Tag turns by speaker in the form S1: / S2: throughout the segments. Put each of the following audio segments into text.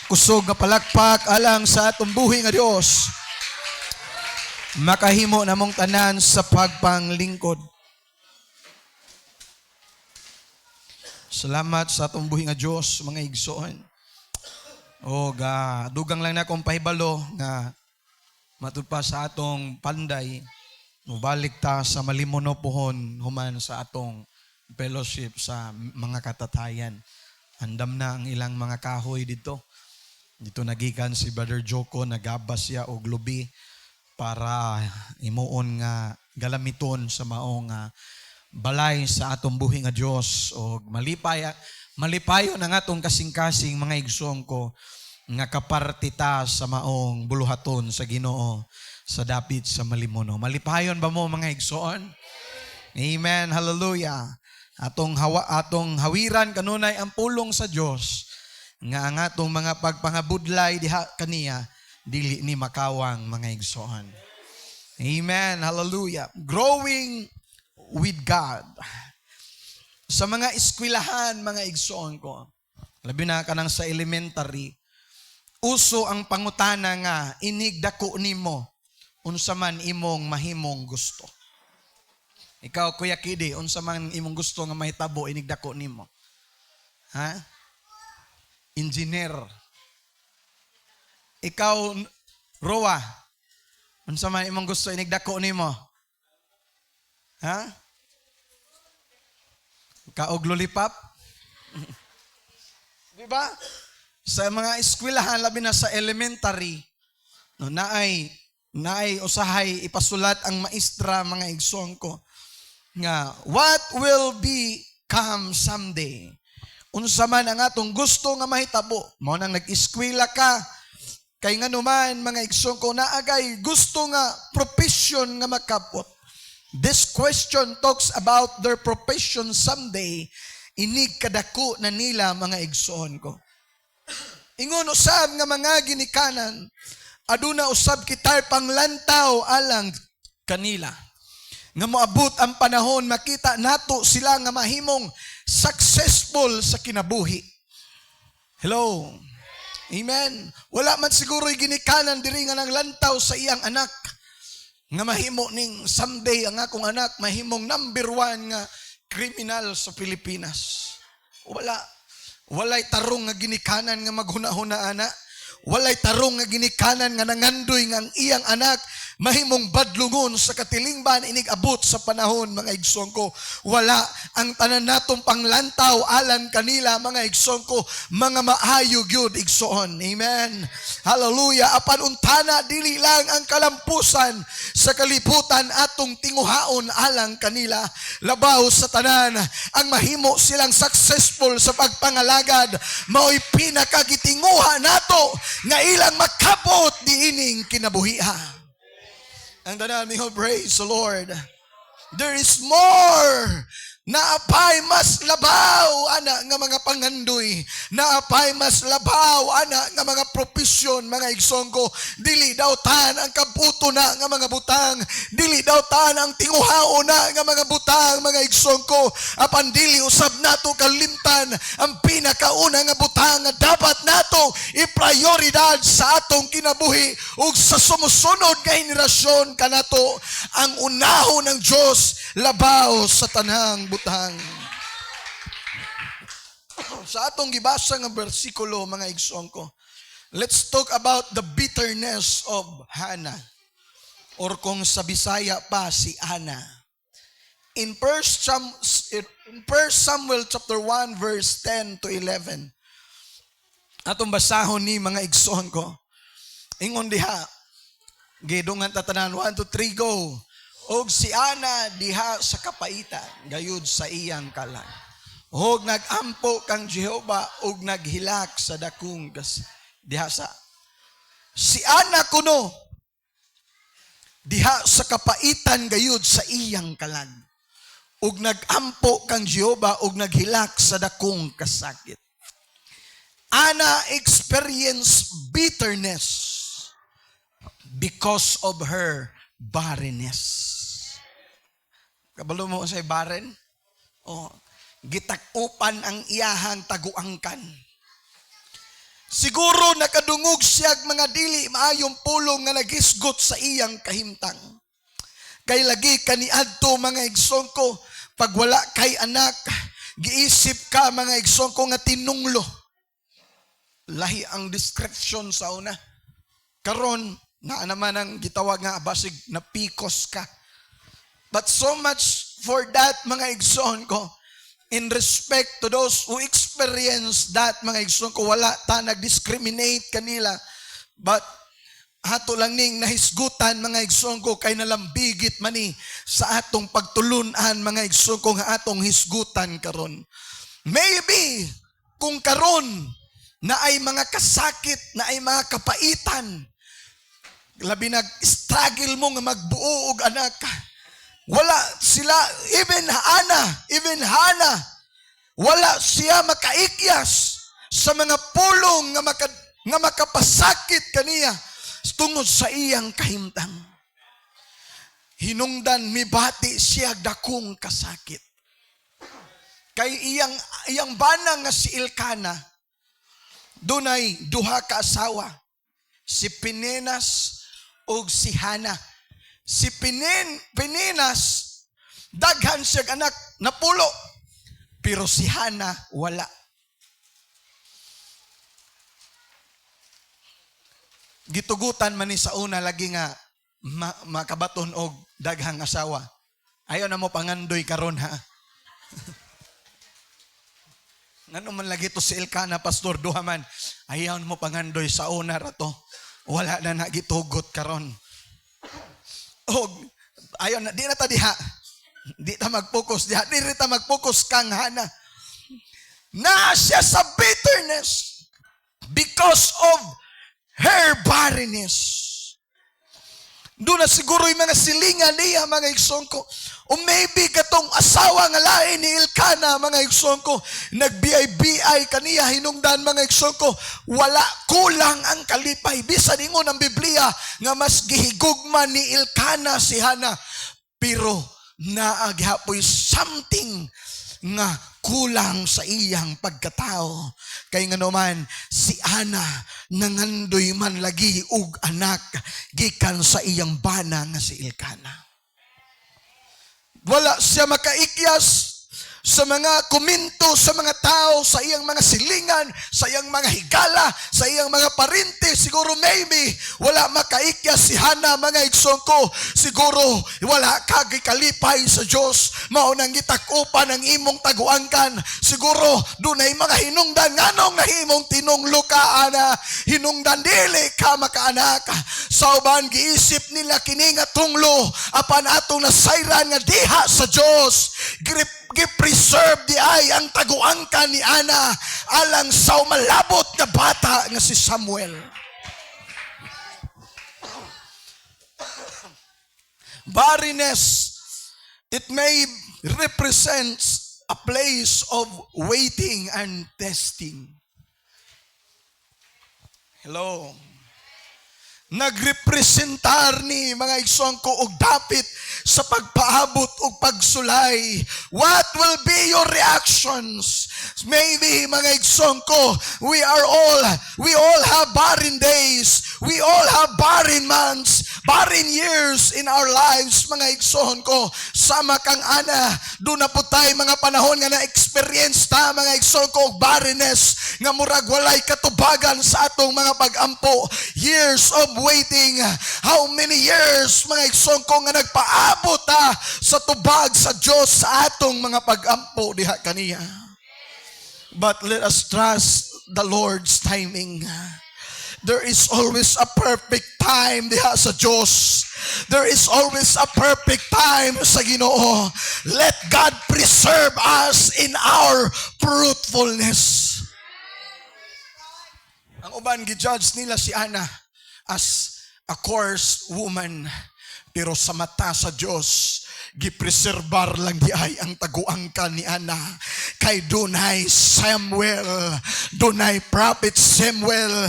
S1: Kusog nga palakpak alang sa atong buhi nga Dios. Makahimo namong tanan sa pagpanglingkod. Salamat sa atong buhi nga Dios, mga igsoon. O dugang lang na akong pahibalo nga matud pa sa atong panday, mubalik ta sa malimono pohon human sa atong fellowship sa mga katatayan. Andam na ang ilang mga kahoy dito. Dito nagikan si Brother Joko, nagabas siya og lubi para imuon nga galamiton sa maong balay sa atong buhi nga Dios. O malipayo na nga atong kasing-kasing mga igsoon ko nga kapartita sa maong buluhaton sa Ginoo sa dapit sa malimono. Malipayon ba mo mga igsoon? Amen. Hallelujah. Atong hawiran kanunay ang pulong sa Dios nga ang atong mga pagpangabudlay diha kaniya dili ni makawang mga igsoon. Amen. Hallelujah. Growing with God. Sa mga eskwelahan, mga igsoon ko, labi na kanang sa elementary, uso ang pangutana nga inigdako nimo unsa man imong mahimong gusto. Ikaw, Kuya Kidi, unsa man imong gusto nga mahitabo inigdako nimo? Ha? Engineer. Ikaw, Roa, unsa man imong gusto inigdako nimo? Ha? Kaog lollipop? Di ba? Sa mga eskwelahan, labi na sa elementary, no, naay usahay ipasulat ang maestra, mga igsoon ko, nga what will become someday? Unsa man ang atong gusto nga mahitabo, mao nang nag-eskwela ka, kay nganuman mga igsoon ko naagay gusto nga profession nga makapot. This question talks about their profession someday. Inig kadako na nila mga igsoon ko. Ingon usab nga mga ginikanan, aduna usab kitar panglantaw alang kanila. Nga moabot ang panahon makita nato sila nga mahimong successful sa kinabuhi. Hello. Amen. Wala man siguro ginikanan diri nga nang lantaw sa iyang anak nga mahimo ning someday ang akong anak mahimong number 1 nga kriminal sa Pilipinas. Walay tarong nga ginikanan nga maghuna-huna ana. Walay tarong nga ginikanan nga nangandoy nga ang iyang anak mahimong badlungon sa katilingban inig abot sa panahon, mga igsoon ko. Wala ang tanan natong panglantaw alang kanila, mga igsoon ko, mga maayo gyud igsoon. Amen. Hallelujah. Apan untana dili lang ang kalampusan sa kalibutan atong tinguhaon alang kanila. Labaw sa tanan ang mahimo silang successful sa pagpangalagad mao'y pinakagitinguha nato nga ilang makabot diining kinabuhian. Ang tanan mo, praise the Lord. There is more. Naapay mas labaw, ana, nga mga pangandoy. Naapay mas labaw, ana, nga mga profesyon, mga igsoon ko. Dili daw tan ang kabuto na nga mga butang. Dili daw tan ang tinguhao na nga mga butang, mga igsoon ko. Apan dili usab nato kalimtan ang pinakauna nga butang nga dapat nato i-prioridad sa atong kinabuhi ug sa sumusunod nga henerasyon kanato ang unahon ng Dios labaw sa tanang butang. Sa atong gibasa nga bersikulo, mga igsoon ko, let's talk about the bitterness of Hannah, or kung sa Bisaya pa si Ana. In 1 Samuel chapter 1 verse 10 to 11, atong basahon ni mga igsoon ko, ingon diha, gidungan tatanan 1 to 3 go. Og si Ana diha sa kapaitan, gayud sa iyang kalan. Og nagampo kang Jehova og naghilak sa dakong diha sa. Si Ana kuno diha sa kapaitan gayud sa iyang kalan. Og nagampo kang Jehova og naghilak sa dakong kasakit. Ana experienced bitterness because of her barrenness. Kabalo mo sa barren? O, gitakupan ang iyahang taguangkan. Siguro nakadungog siyag mga dili maayong pulong nga nagisgot sa iyang kahimtang. Kay lagi kaniadto mga igsoon ko, pag wala kay anak, giisip ka mga igsoon ko nga tinunglo. Lahi ang description sa una. Karon na naman ang gitawag nga basig na pikos ka. But so much for that mga igsoon ko, in respect to those who experience that mga igsoon ko, wala ta nag-discriminate kanila. But hato lang ning nahisgutan mga igsoon ko kay nalambigit mani sa atong pagtulunan mga igsoon ko nga atong hisgutan karon. Maybe kung karon na ay mga kasakit, na ay mga kapaitan, labi nag-struggle mo nga magbuo og anak, wala sila, even Hana, wala siya makaikyas sa mga pulong nga makapasakit kaniya tungod sa iyang kahimtang. Hinungdan mibati siya dakong kasakit. Kay iyang banang nga si Elkana, dunay duha ka asawa, si Peninas ug si Hana. Si Peninas, daghan siya anak na pulo, pero si Hana wala. Gitugutan man ni sa una lagi nga makabaton og daghang asawa. Ayaw na mo pangandoy karon ha. Ngano man lagi to si Elkana, Pastor, duha man. Ayaw na mo pangandoy sa una rato. Wala na nagitugot karon. Og ayaw na, di na ta diha. Di ta mag-focus diha. Di ta mag-focus kang Hana. Na siya sa bitterness because of her barrenness. Doon na siguro yung mga silingan niya, mga igsoon ko. O maybe katong asawa nga lain ni Elkana, mga igsoon ko, nag-BI kaniya, hinungdan mga igsoon ko, wala kulang ang kalipay. Bisan ingon ang Biblia nga mas gihigugman ni Elkana si Hana. Pero naaghapoy something nga kulang sa iyang pagkatao. Kay nga naman, si Hana nangandoy man lagi ug anak gikan sa iyang bana nga si Elkana. Wala siya makaikyas sa mga komento sa mga tao, sa iyang mga silingan, sa iyang mga higala, sa iyang mga parente. Siguro maybe wala makaikyas si Hana, mga igsoon ko. Siguro wala kagay kalipay sa Diyos. Maunang gitakupan ang imong taguangkan. Siguro dunay mga hinungdan nganong nahimong tinunglo ka ana. Hinungdan dili ka makaanak. Sa uban giisip nila kini nga tunglo apan atong nasayran nga diha sa Diyos. Gipreserve di ay ang taguangkan ni Ana alang sa malabot na bata nga si Samuel. Barrenness, it may represent a place of waiting and testing. Hello. Nagrepresentar ni mga igsoon ko og dapit sa pagpaabot og pagsulay. What will be your reactions? Maybe mga igsoon ko, we all have barren days. We all have barren months, barren years in our lives, mga igsoon ko. Sama kang Ana, doon na po tayo mga panahon nga na-experience ta, mga igsoon ko, barrenness, nga murag walay katubagan sa atong mga pag-ampo. Years of waiting. How many years, mga igsoon ko, nga nagpaabot ta sa tubag sa Diyos sa atong mga pag-ampo diha kaniya. But let us trust the Lord's timing. There is always a perfect time diha sa Diyos. There is always a perfect time sa Ginoo. Let God preserve us in our fruitfulness. Ang uban gi-judge nila si Ana as a coarse woman, pero sa mata sa Diyos gipreserbar lang di ay ang taguangkan ni Ana. Kay dunay Samuel, dunay prophet Samuel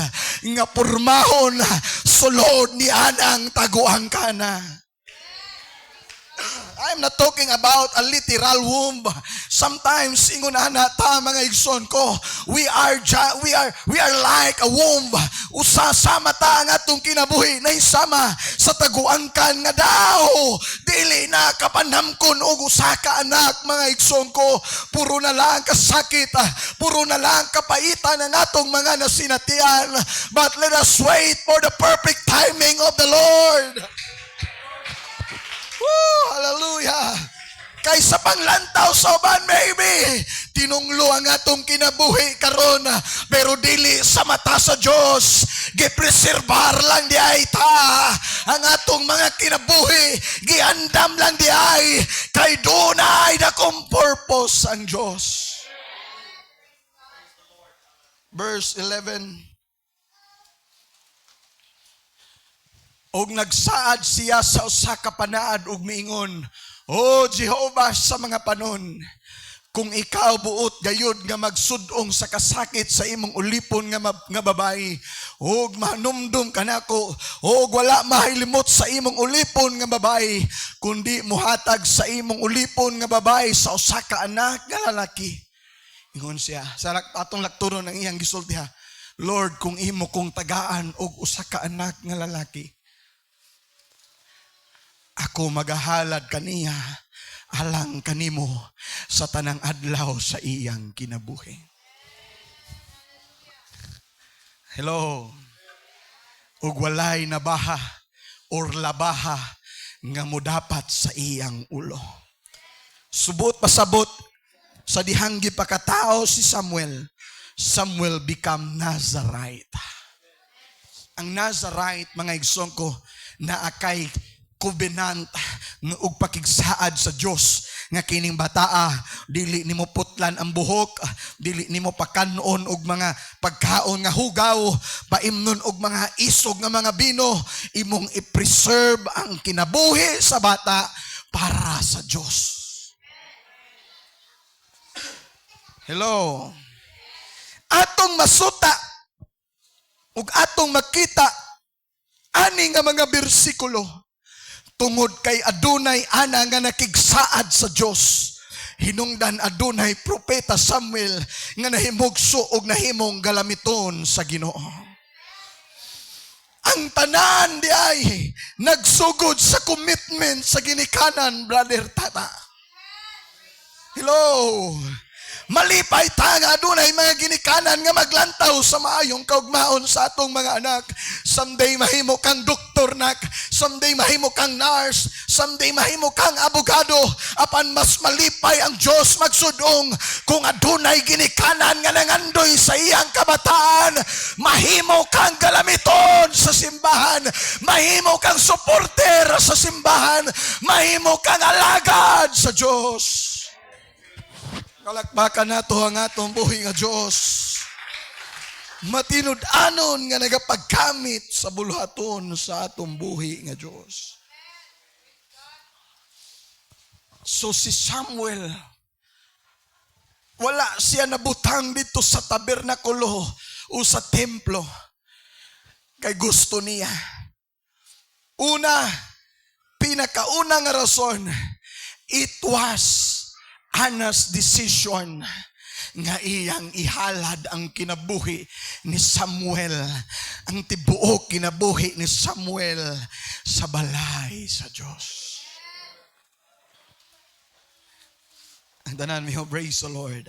S1: nga pormahon sulod ni Ana ang taguangkan na. I'm I'm not talking about a literal womb. Sometimes ingon ana ta mga igsoon ko, we are like a womb. Usa sama ta ang atong kinabuhi na isama sa taguangkan nga daw dili na kapanhamkon og usa ka anak mga igsoon ko. Puro na lang kasakit, puro na lang kapaitan ang atong mga nasinatian. But let us wait for the perfect timing of the Lord. Woo! Hallelujah! Kaysa panglantaw sa uban, maybe tinunglo ang atong kinabuhi karon, pero dili sa mata sa Dios. Gipreserbar lang di ay ta ang atong mga kinabuhi, giandam lang di ay kay dunay dakong purpose ang Dios. Verse 11. Og nagsaad siya sa usa ka panaad ug miingon, O Jehovah sa mga panon, kung ikaw buot gayud nga magsudong sa kasakit sa imong ulipon nga babae, og manumdum kanako, og wala mahilimot sa imong ulipon nga babae, kundi muhatag sa imong ulipon nga babae sa usa ka anak nga lalaki. Ingon siya, sa atong lakturon ng iyang gisulti ha, Lord, kung imo kong tagaan og usa ka anak nga lalaki, ako magahalad kaniya alang kanimo sa tanang adlaw sa iyang kinabuhi. Hello. Ug walay nabaha or labaha nga modapat sa iyang ulo. Subot pasabot sa dihang gipakatao si Samuel, Samuel become Nazarite. Ang Nazarite, mga igsoon ko, na akay covenant ug pakigsaad sa Dios nga kining bataa dili nimo putlan ang buhok, dili nimo pakanon og mga pagkaon nga hugaw, paimnon og mga isog nga mga bino, imong i-preserve ang kinabuhi sa bata para sa Dios. Hello. Atong masuta ug atong makita ani nga mga bersikulo tungod kay adunay ana nga nakigsaad sa Dios. Hinungdan adunay propeta Samuel nga nahimugso og nahimong galamiton sa Ginoo. Ang tanan di ay nagsugod sa commitment sa ginikanan, brother Tata. Hello. Malipay ta nga adunay mga ginikanan nga maglantaw sa maayong kaugmaon sa atong mga anak. Someday mahimo kang doktor nak, someday mahimo kang nurse, someday mahimo kang abogado. Apan mas malipay ang Dios magsudong kung adunay ginikanan nga nangandoy sa iyang kabataan. Mahimo kang galamiton sa simbahan, mahimo kang suporter sa simbahan, mahimo kang alagad sa Dios. Kalakbakan nato ang atong buhi nga Dios. Matinud-anon nga nagapagkamit sa buluhaton sa atong buhi nga Dios. So si Samuel, wala siya nabutang dito sa tabernakulo o sa templo kay gusto niya. Una, pinakauna nga rason, it was Hannah's decision nga iyang ihalad ang kinabuhi ni Samuel, ang tibuok kinabuhi ni Samuel sa balay sa Diyos. Ang tanan mi, praise the Lord.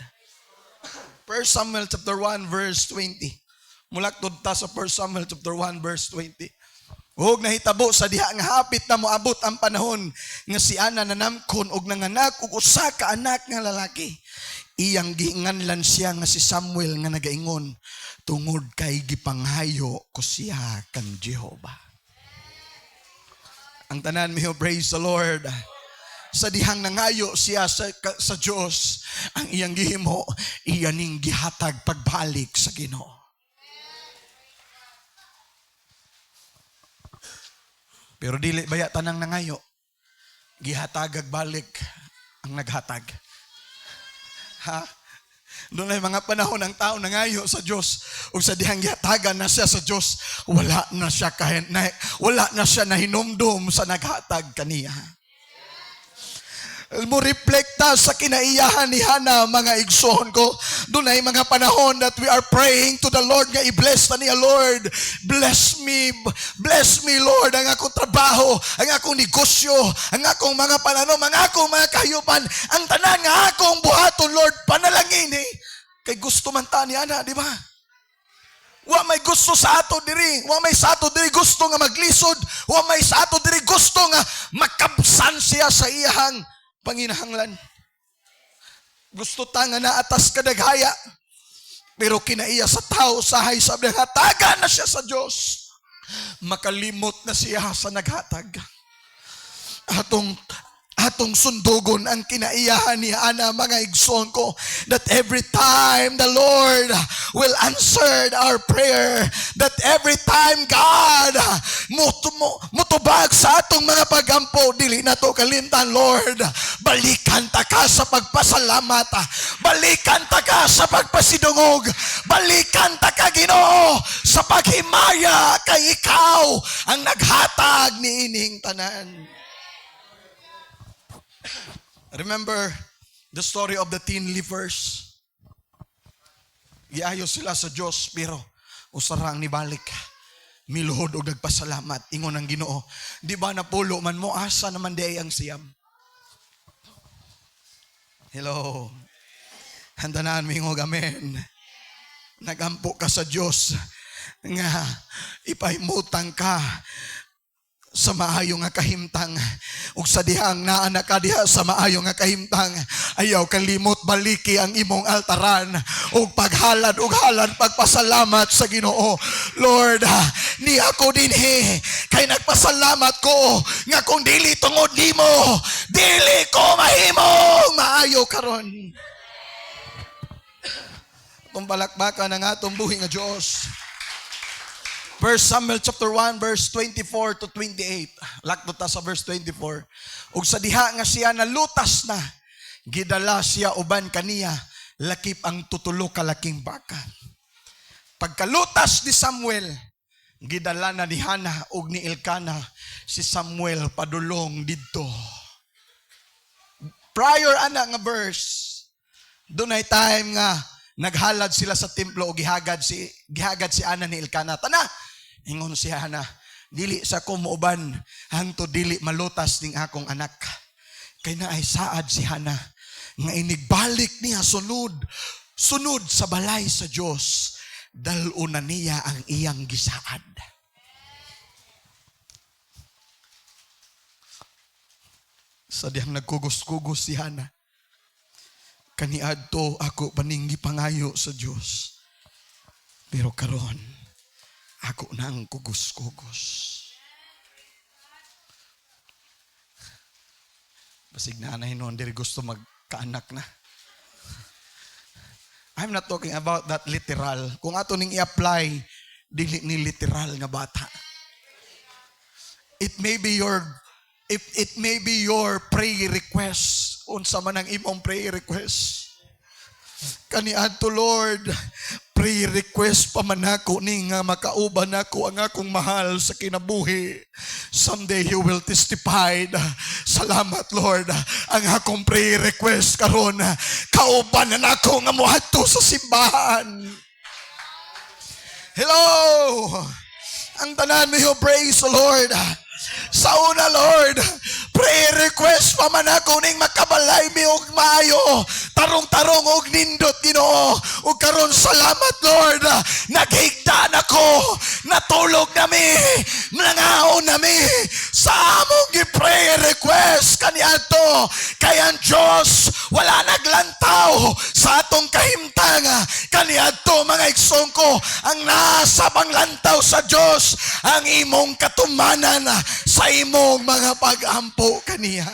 S1: 1 Samuel chapter 1 verse 20. Mulaktod ta sa 1 Samuel chapter 1 verse 20. Huwag nahitabo sa diha nga hapit na moabot ang panahon nga si Ana nanamkon og nanganak og usa ka anak nga lalaki. Iyang giinganlan siya nga si Samuel nga nagaingon, tungod kay gipanghayo ko siya kang Jehovah. Ang tanan mi, praise the Lord. Sa dihang nangayo siya sa Dios, ang iyang gihimo, iyaning gihatag pagbalik sa Ginoo. Pero dili baya tanang nangayo, gihatagag balik ang naghatag. Ha? Doon ay mga panahon ng tao nangayo sa Diyos o sa dihang gihatagan na siya sa Diyos, wala na siya nahinumdum sa naghatag kaniya. mo reflekta sa kinaiyahan ni Hana, mga igsoon ko. Doon ay mga panahon that we are praying to the Lord nga i-bless na niya, Lord. Bless me, Lord, ang akong trabaho, ang akong negosyo, ang akong mga panano, ang akong mga kahiyupan, ang tanan nga akong buhaton, Lord, panalangin kay gusto man ta ni Hana, di ba? Wa may gusto sa ato diri, wa may sa ato diri gusto nga maglisod, wa may sa ato diri gusto nga makabsan siya sa iyang panginahanglan. Gusto ta nga naatas kadaghaya, pero kinaiya sa tao sahay sa hatagan na siya sa Dios. Makalimot na siya sa naghatag. Atong sundugon ang kinaiyahan ni Hana, mga igsoon ko, that every time the Lord will answer our prayer, that every time God mutubag sa atong mga pagampo, dili na to kalimtan, Lord, balikan ta ka sa pagpasalamat, balikan ta ka sa pagpasidungog, balikan ta ka, Ginoo, sa paghimaya kay ikaw ang naghatag ni ining tanan. Remember the story of the 10 lepers? Giayo sila sa Diyos, pero usarang nibalik. Miluhod o nagpasalamat. Ingon ang Ginoo, di ba napulo man mo, asa naman di ang siyam? Hello. Handanaan mo ingog, amen. Nagampo ka sa Diyos nga ipaimutang ka sa maayo nga kahimtang, ug sa dihang naanak ka diha sa maayo nga kahimtang, ayaw kalimot baliki ang imong altaran ug paghalad ug halad pagpasalamat sa Ginoo. Lord, ni ako dinhi kay nagpasalamat ko nga kung dili tungod nimo, dili ko mahimong maayo karon. Itong palakbakan ng atong buhi nga Dios. 1 Samuel chapter 1 verse 24 to 28. Lakto ta sa verse 24. Ug sa diha nga siya nalutas na, gidala siya uban kaniya lakip ang tutulo ka laking baka. Pagkalutas ni Samuel, gidala na ni Hana ug ni Elkana si Samuel padulong didto. Prior ana nga verse, dunay time nga naghalad sila sa templo o gihagad si Ana ni Elkana. Tana, ingon si Hana, dili sa ko muuban hangtod dili malutas ning akong anak. Kay naay saad si Hana nga inigbalik niya sunod sa balay sa Dios, dal-una niya ang iyang gisaad. Sa diyang nagkugos-kugos si Hana, kaniadto ako paninggi pangayo sa Dios, pero karon ako nang kugos-kugos. Basig na anay noon diri gusto magkaanak na. I'm not talking about that literal. Kung ato ning i-apply, dili ni literal nga bata. It may be your prayer request. Unsa man ang imong prayer request. Kaniadto, Lord, prayer request pa man ako ni nga makauban ako ang akong mahal sa kinabuhi. Someday you will testify. Salamat, Lord. Ang akong prayer request karon, kauban na ako nga moadto sa simbahan. Hello! Ang tanan mo, praise the Lord. Sa una, Lord, prayer request pa man ako ning makabalay mi og maayo, tarong-tarong og nindot, Ginoo. Ug karon salamat, Lord, naghigda ako, natulog nami, nangaon nami sa among gi-prayer request kaniadto. Kay ang Dios wala naglantaw sa atong kahimtang kaniadto, mga igsoon ko. Ang nasa panglantaw sa Dios ang imong katumanan sa imong mga pag-ampo kaniya.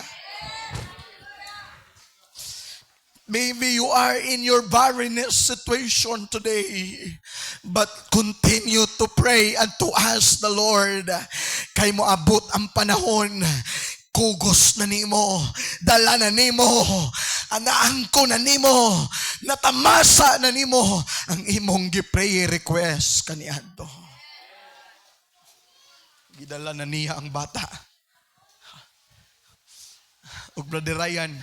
S1: Maybe you are in your barrenness situation today, but continue to pray and to ask the Lord. Kay moabot ang panahon, kugos na nimo, dala na nimo, anaangko na nimo, natamasa na nimo ang imong gi-prayer request kaniadto. Gidala na niya ang bata. ug Brother Ryan,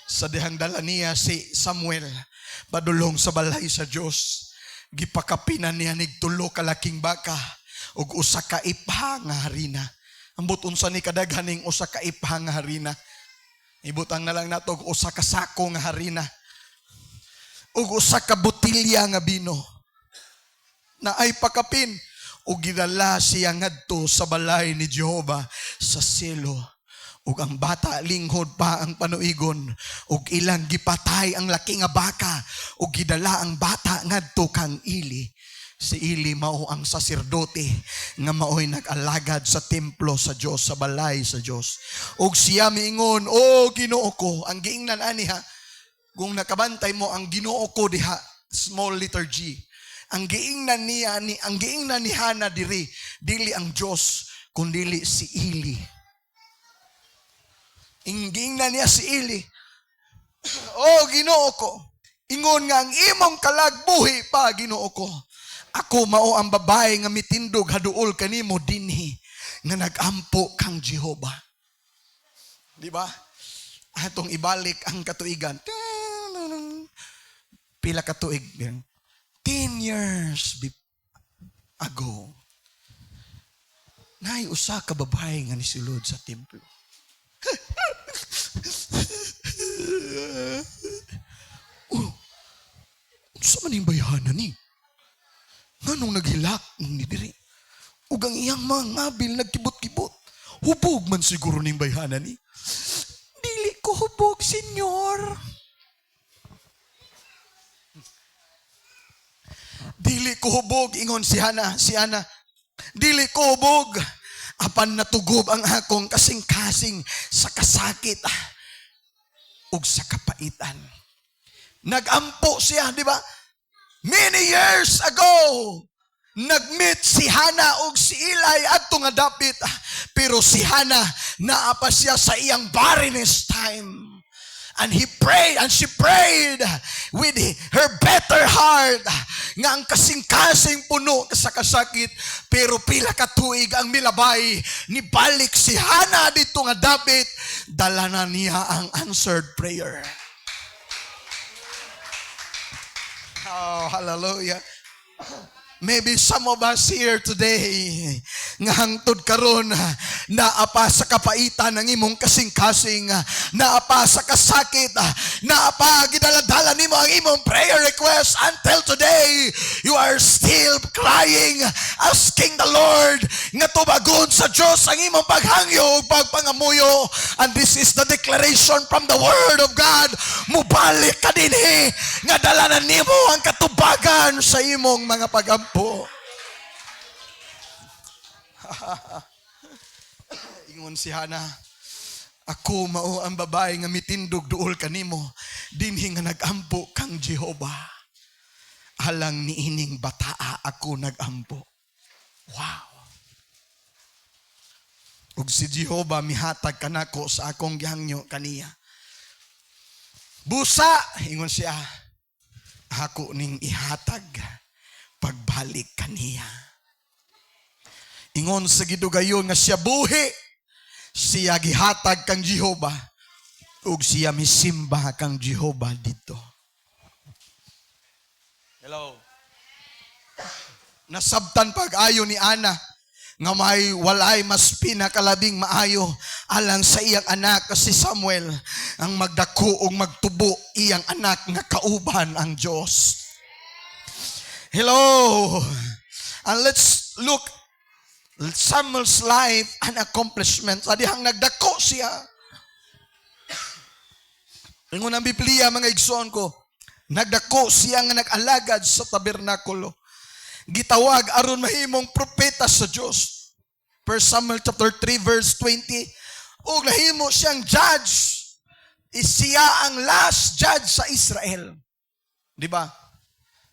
S1: sa dihang dala niya si Samuel padulong sa balay sa Dios, gipakapinan niya nig 3 kalaking baka ug usa ka ipha nga harina. Ambot unsa ni kadaghaning usa ka ipha nga harina? Ibutang na lang nato og usa ka sako nga harina ug usa ka botilya nga bino na ay pakapin ug gidala siya ngadto sa balay ni Jehova sa Silo. Ug ang bata linghod pa ang panuigon ug ilang gipatay ang laki nga baka ug gidala ang bata ngadto kang Eli. Si Eli mao ang saserdote nga maoy nag-alagad sa templo sa Dios, sa balay sa Dios. Ug siya miingon, "O Ginoo ko," ang giingnan ani ha. Kung nakabantay mo ang Ginoo ko diha, small letter G. Ang giingnan niya ang giingnan ni Hana diri, dili ang Dios kundi si Eli. Ingingnan niya si Eli, "O Ginoo ko, ingon nga ang imong kalagbuhi pa, Ginoo ko. Ako mao ang babae nga mitindog haduol kanimo dinhi nga nagampo kang Jehova." Di ba? Atong ibalik ang katuigan. Pila ka tuig? 10 years ago. Nay usa ka babae nga nisulod sa templo. Unsa man yung bayhanan ni? Nganong naghilak ni diri? Ug ang iyang mga ngabil nagkibot-kibot. Hubog man siguro ning bayhanan ni. Dili ko hubog, senyor. Dili ko hubog, ingon si Hana. Dili ko hubog. Apan natugob ang akong kasing-kasing sa kasakit ug sa kapaitan. Nagampo siya, di ba? Many years ago, nagmeet si Hana ug si Eli adto nga dapit. Pero si Hana naapa siya sa iyang barrenness time. And he prayed and she prayed with her better heart nga ang kasing-kasing puno sa kasakit. Pero pila ka tuig ang milabay, nibalik si Hana dito nga dapit, dala na niya ang answered prayer. Oh, hallelujah. Maybe some of us here today nga hangtod karon naapa sa kapaitan ng imong kasing-kasing, naapa sa kasakit, naapa gidala-dala nimo ang imong prayer request. Until today, you are still crying, asking the Lord nga tubagon sa Dios ang imong paghangyo ug pagpangamuyo. And this is the declaration from the Word of God. Mubalik ka dinhi nga dala na nimo ang katubagan sa imong mga pagampo. Ingon si Hana, "Ako mao ang babae nga mitindog duol kanimo dinhi nga nagampo kang Jehova. Alang niining bataa ako nagampo." Wow. Ug si Jehova mihatag kanako sa akong gihangyo kaniya. "Busa," ingon siya, "ako ning ihatag pagbalik kaniya." Ingon sa gidugayon nga siya buhi, siya gihatag kang Jehova ug siya misimba kang Jehova dito. Hello. Nasabtan pag-ayo ni Ana nga may walay mas pinakalabing maayo alang sa iyang anak si Samuel ang magdako ug magtubo iyang anak nga kauban ang Dios. Hello. And let's look Samuel's life and accomplishments. Adihang nagdako siya. Ingon ang Biblia, mga igsoon ko, nagdako siya nga nag-alagad sa tabernakulo. Gitawag aron mahimong propeta sa Dios. 1 Samuel chapter 3 verse 20. Ug nahimo siyang judge. Siya ang last judge sa Israel. Di ba?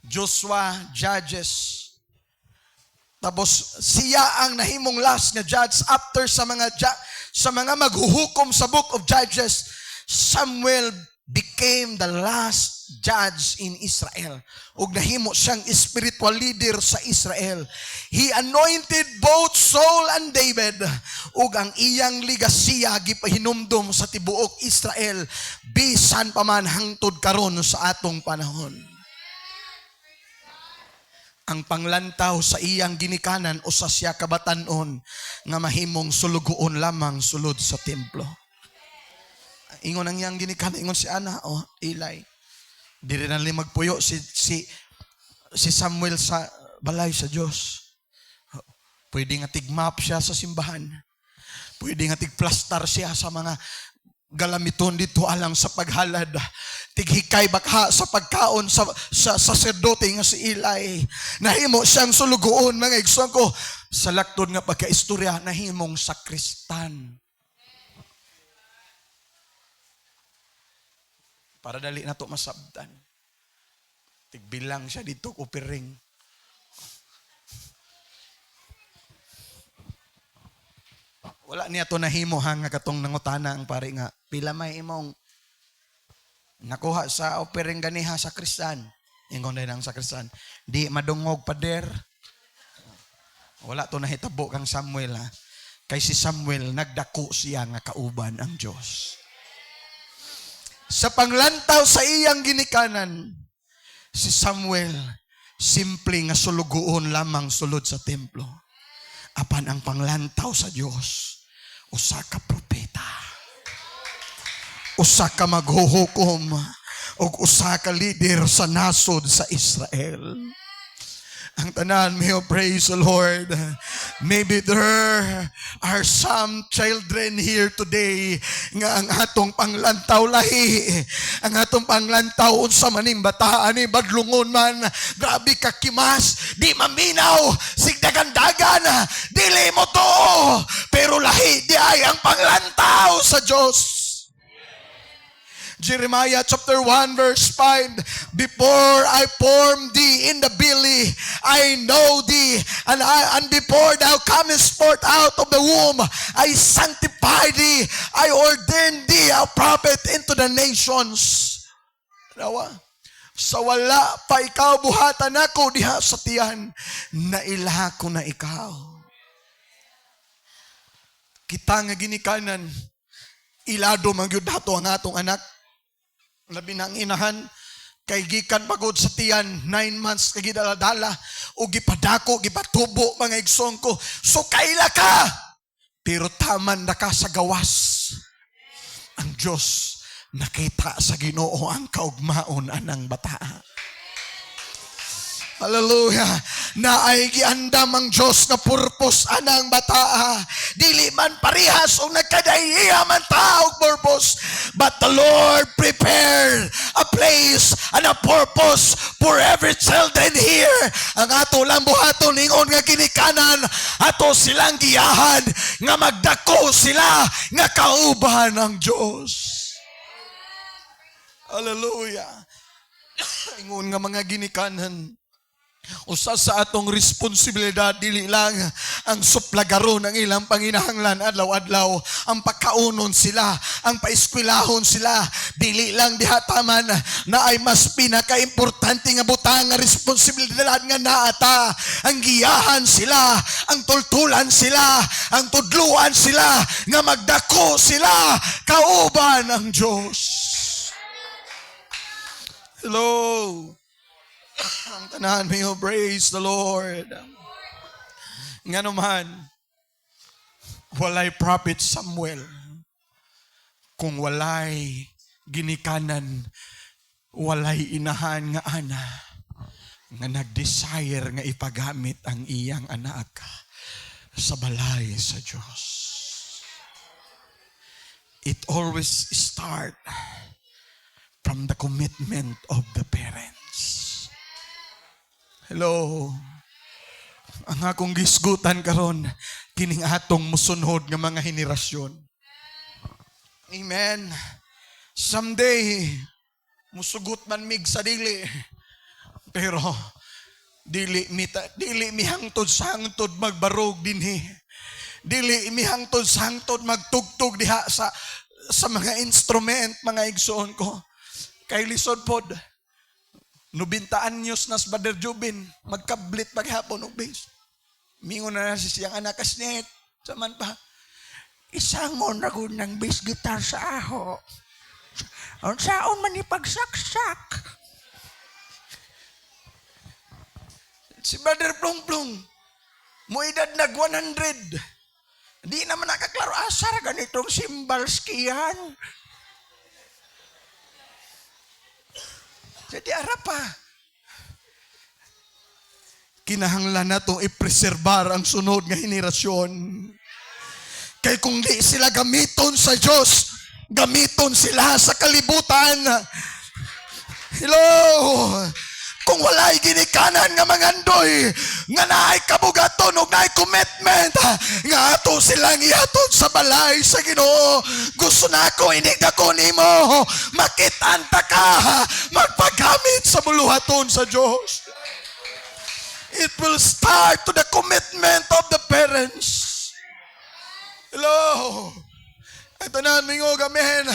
S1: Joshua, Judges. Tapos siya ang nahimong last na judge after sa mga maghuhukom sa book of Judges. Samuel became the last judge in Israel. Ug nahimo siyang spiritual leader sa Israel. He anointed both Saul and David. Ug ang iyang ligasiya gipahinumdum sa tibuok Israel bisan pa man hangtod karon sa atong panahon. Ang panglantaw sa iyang ginikanan usa siya kabatan-on nga mahimong sulugoon lamang sulod sa templo. Ingon ang iyang ginikanan, ingon si Ana, Eli. Diri na li magpuyo si Samuel sa balay sa Dios. Pwede nga tigmap siya sa simbahan. Pwede nga tigplastar siya sa mga galamiton dito alang sa paghalad. Tighikay bakha sa pagkaon sa saserdote nga si Eli. Nahimo siyang sulugoon mga igsoon ko. Sa laktod nga pagkaistorya nahimong sakristan. Para dali na to masabtan. Tigbilang siya dito kupiring. Wala niya to nahimo nga katong nangutana ang pare nga pila may imong nakuha sa opiring ganiha sa Kristan. Ingon din ang sa Kristan. Di madungog pader. Wala to nahitabo kang Samuel ha. Kay si Samuel nagdako siya nga kauban ang Dios. Sa panglantaw sa iyang ginikanan, si Samuel, simple nga sulugoon lamang sulod sa templo. Apan ang panglantaw sa Diyos, usa ka propeta. Usa ka maghuhukom, o usa ka leader sa nasod sa Israel. Ang tanan, may praise the Lord. Maybe there are some children here today nga ang atong panglantaw lahi, ang atong panglantaw unsa maning bataan ni badlungon man, grabe ka kimas, di maminaw, sigdagandagan, dili mo to, pero lahi di ay ang panglantaw sa Diyos. Jeremiah chapter 1 verse 5, before I formed thee in the belly, I know thee, and before thou comest forth out of the womb, I sanctify thee, I ordained thee a prophet into the nations. Nawa, sa wala pa ikaw buhatan ako diha sa tiyan, naila ko na ikaw. Kita nga ginikanan, ilado man gyud dato ang atong anak. Labi ng inahan, kay gikan pagod sa tiyan, 9 months kay gidaladala, o gipadako, gipatubo, mga igsoon ko. So kaila ka, pero taman na ka sa gawas. Ang Diyos, nakita sa Ginoo ang kaugmaon anang bataa. Hallelujah. Na ay giandam ang Diyos na purpose anang bataa. Dili man parihas o nagkadaiya man taog purpose. But the Lord prepared a place and a purpose for every children here. Ang ato lang buhaton ningon nga ginikanan, ato silang giyahan nga magdako sila nga kauban ng Diyos. Hallelujah. Ingon nga mga ginikanan, usa sa atong responsibilidad dili lang ang suplagaron ang ilang panginahanglan adlaw-adlaw, ang pakaunon sila, ang paeskwelahon sila, dili lang diha taman na ay mas pinakaimportante nga butang nga responsibilidad nga naata, ang giyahan sila, ang tultulan sila, ang tudluan sila nga magdako sila kauban ng Diyos. Hello. Ang tanan mo, praise the Lord. Nga naman, walay prophet Samuel kung walay ginikanan, walay inahan nga ana nga nag-desire nga ipagamit ang iyang anak sa balay sa Diyos. It always start from the commitment of the parents. Hello. Ang akong gisgutan karon kining atong musunod nga mga henerasyon. Amen. Someday musugot man mig sa dili. Pero dili mihangtod sa hangtod magbarog dinhi. Dili mihangtod sa hangtod magtugtog diha sa mga instrument, mga igsoon ko. Kay lisod pod, 90 anyos na sa Brother Jubin, magkablit paghapon og base. Mingon na si siyang anak kasnet, saman pa, isangon ako ng bass guitar sa aho. Ang saon man ipagsaksak. Si Brother Plong-Plong, mo edad nag 100. Di naman nakaklaro, asar ganitong cymbals kiyan. Jadi arapa. Kinahanglan na itong ipreserbar ang sunod nga henerasyon. Kay kung di sila gamiton sa Diyos, gamiton sila sa kalibutan. Hello! Kung walay ginikanan nga mangandoy, nga naay kabugaton o naay commitment, nga ato silang ihatod sa balay sa Ginoo. Gusto na ako, inig ako nimo, makitanta ka, magpagamit sa buluhaton sa Diyos. It will start to the commitment of the parents. Hello? Ito na, mingog, amen.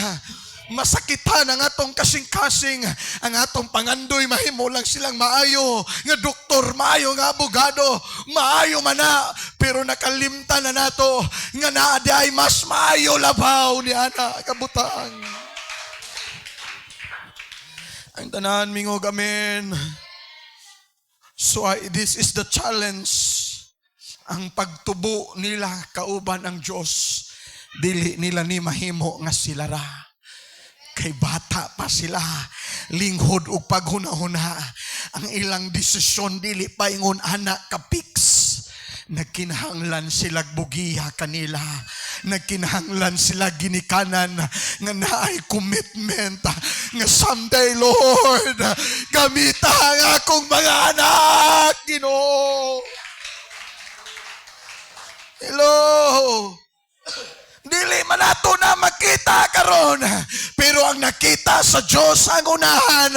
S1: Masakitan ang atong kasing-kasing, ang atong pangandoy, mahimo lang silang maayo, nga doktor, maayo nga abogado, maayo man na, pero nakalimtan na nato, nga naadi ay mas maayo labaw ni ana, kabutang. Ang tanan, mingog, amen. So this is the challenge. Ang pagtubo nila kauban ang Diyos, dili nila ni mahimo nga sila ra. Kay bata pa sila, linghod o paghunahuna. Ang ilang desisyon dili pa ingon anak kapiks. Nagkinahanglan sila bugiya kanila. Nagkinahanglan sila ginikanan nga naay commitment nga someday, Lord, gamita ang akong mga anak, Ginoo. Hello. Dili man nato na makita karon, pero ang nakita sa Dios ang unahan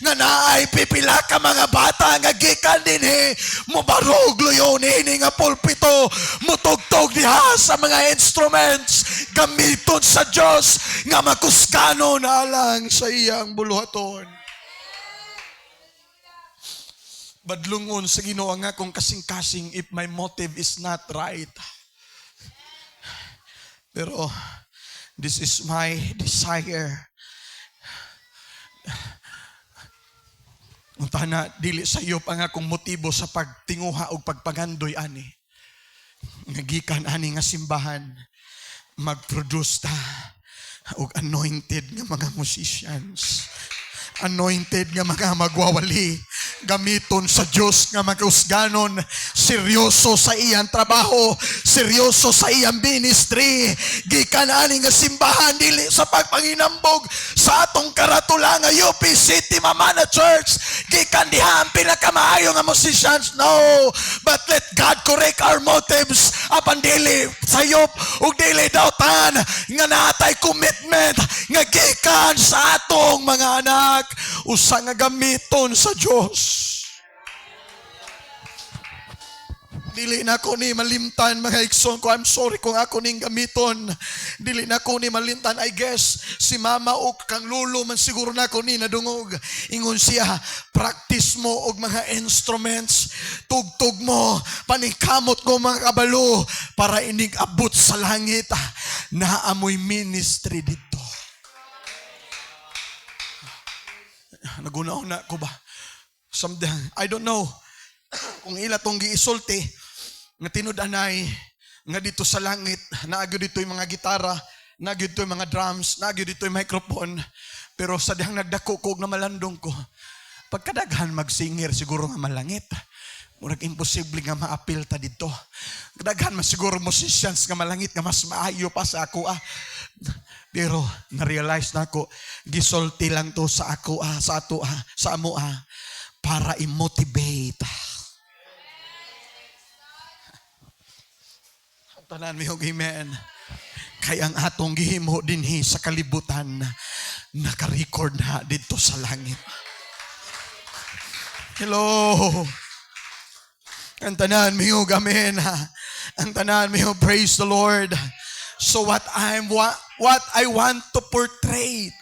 S1: nga naay pipila ka mga bata nga gikan dinhi mobarog luyon ini nga pulpito, mutugtog diha sa mga instruments, gamiton sa Dios nga makuskanon alang sa iyang buluhaton. Badlungon sa Ginoo ang akong kasing-kasing if my motive is not right. Pero this is my desire. Unta na dili sayop ang akong motibo sa pagtinguha o pagpagandoy ani. Nagikan ani nga simbahan, mag-produce ta og anointed nga mga musicians. Anointed nga mga magwawali, gamiton sa Diyos nga mag-usganon, seryoso sa iyang trabaho, seryoso sa iyang ministry, gikan ani nga simbahan dili sa pagpanginambog sa atong karatula nga UP City Mamana Church, gikan diha ang pinakamaayo nga musicians, no, but let God correct our motives apan dili sayop ug dili dautan nga natay commitment nga gikan sa atong mga anak, usa nga gamiton sa Diyos. Dili na ko ni malimtan mga igsoon ko. I'm sorry kung ako ning gamiton. Dili na ko ni malimtan. I guess si mama o kang lulo man siguro na ko ni nadungog. Ingon siya, practice mo og mga instruments. Tugtog mo, paningkamot ko mga kabalo para inig abot sa langit. Naamoy ministry dito. Naguna-una ko ba? Someday, I don't know kung ila tong giisulti nga tinud-anay nga dito sa langit naagyo dito yung mga gitara, naagyo dito yung mga drums, naagyo dito yung microphone, pero sa dihang nagdako ko na malandong ko, pagkadaghan magsinger siguro nga malangit. Murag imposible nga maapil ta dito. Kadaghan man siguro musicians nga malangit nga mas maayo pa sa ako Pero na-realize na ako, gisulti lang to sa ako sa amo para i-motivate. Tanan mi og amen. Kaya ang atong gihimo dinhi sa kalibutan naka-record na dito sa langit. Hello. Ang tanan mi og amen. Ang tanan mi og praise the Lord. So what I want to portray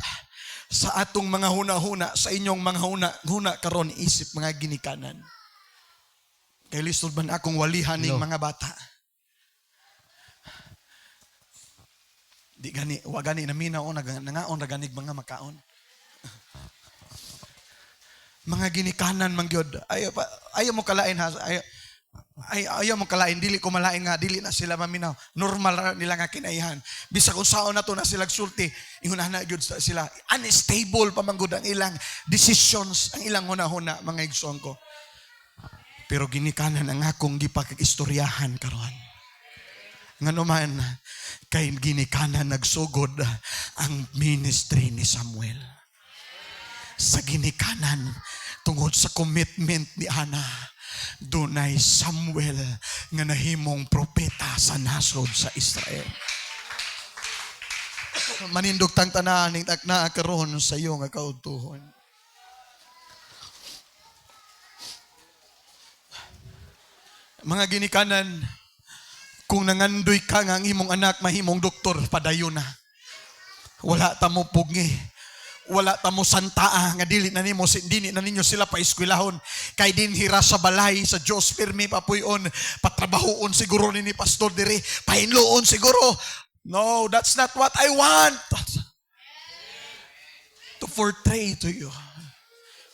S1: sa atong mga huna-huna, sa inyong mga huna karon isip mga ginikanan. Kay lisod man akong walihan ning mga bata. Di gani, wa gani naminaw nangaon ra ganig mga makaon. Mga ginikanan man gyud. Ayaw mo kalain ha. Ayaw mo kalain, dili ko malain nga, dili na sila maminaw. Normal ra nila nga kinaihan. Bisa kung saan na to na sila sulti, ingunahan na gyud sila. Unstable pa manggod ang ilang decisions, ang ilang huna-huna, mga igsoon ko. Pero ginikanan ang akong gipag-istoryahan karon. Ngano man, kay ginikanan nagsugod ang ministry ni Samuel. Sa ginikanan, tungod sa commitment ni Ana, dunay Samuel nga nahimong propeta sa nasod sa Israel. Manindog tang tanan ning takna karon sa iyo nga kautuhon. Mga ginikanan, kung nangandoy ka nga ang imong anak mahimong doktor, padayon na. Wala ta mo pugi. Wala ta mo santaa nga dili na ninyo sila pa eskwelahon kay dinhira sa balay sa Dios pirmi papuyon patrabahoon siguro ni pastor dire pahinloon siguro. No, that's not what I want to portray to you.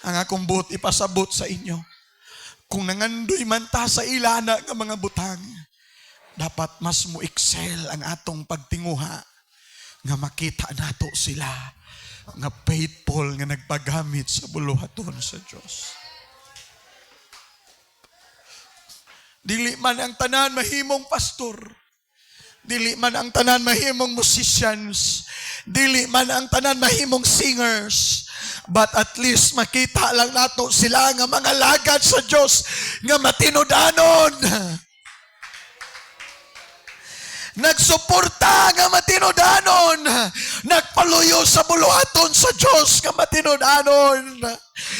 S1: Ang akong buot ipasabot sa inyo, kung nangandoy man ta sa ilana nga mga butang, dapat mas mo excel ang atong pagtinguha nga makita nato sila nga faithful nga nagpagamit sa buluhaton sa Dios. Dili man ang tanan mahimong pastor, dili man ang tanan mahimong musicians, dili man ang tanan mahimong singers, but at least makita lang nato sila nga mga lagad sa Dios nga matinud-anon. Nagsuporta nga matinud-anon, nagpaluyo sa buluhaton sa Dios nga matinud-anon.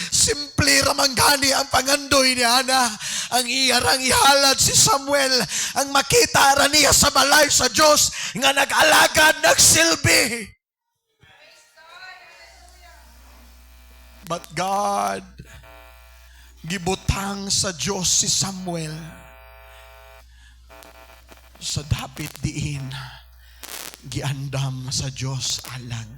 S1: Simple ramanggani ang pangandoy ni Ana. Ang iyarang ihalad si Samuel, ang makita ra niya sa balay sa Dios nga nag-alagad, nagsilbi. But God, gibutang sa Dios si Samuel sa dapit diin giandam sa Dios alang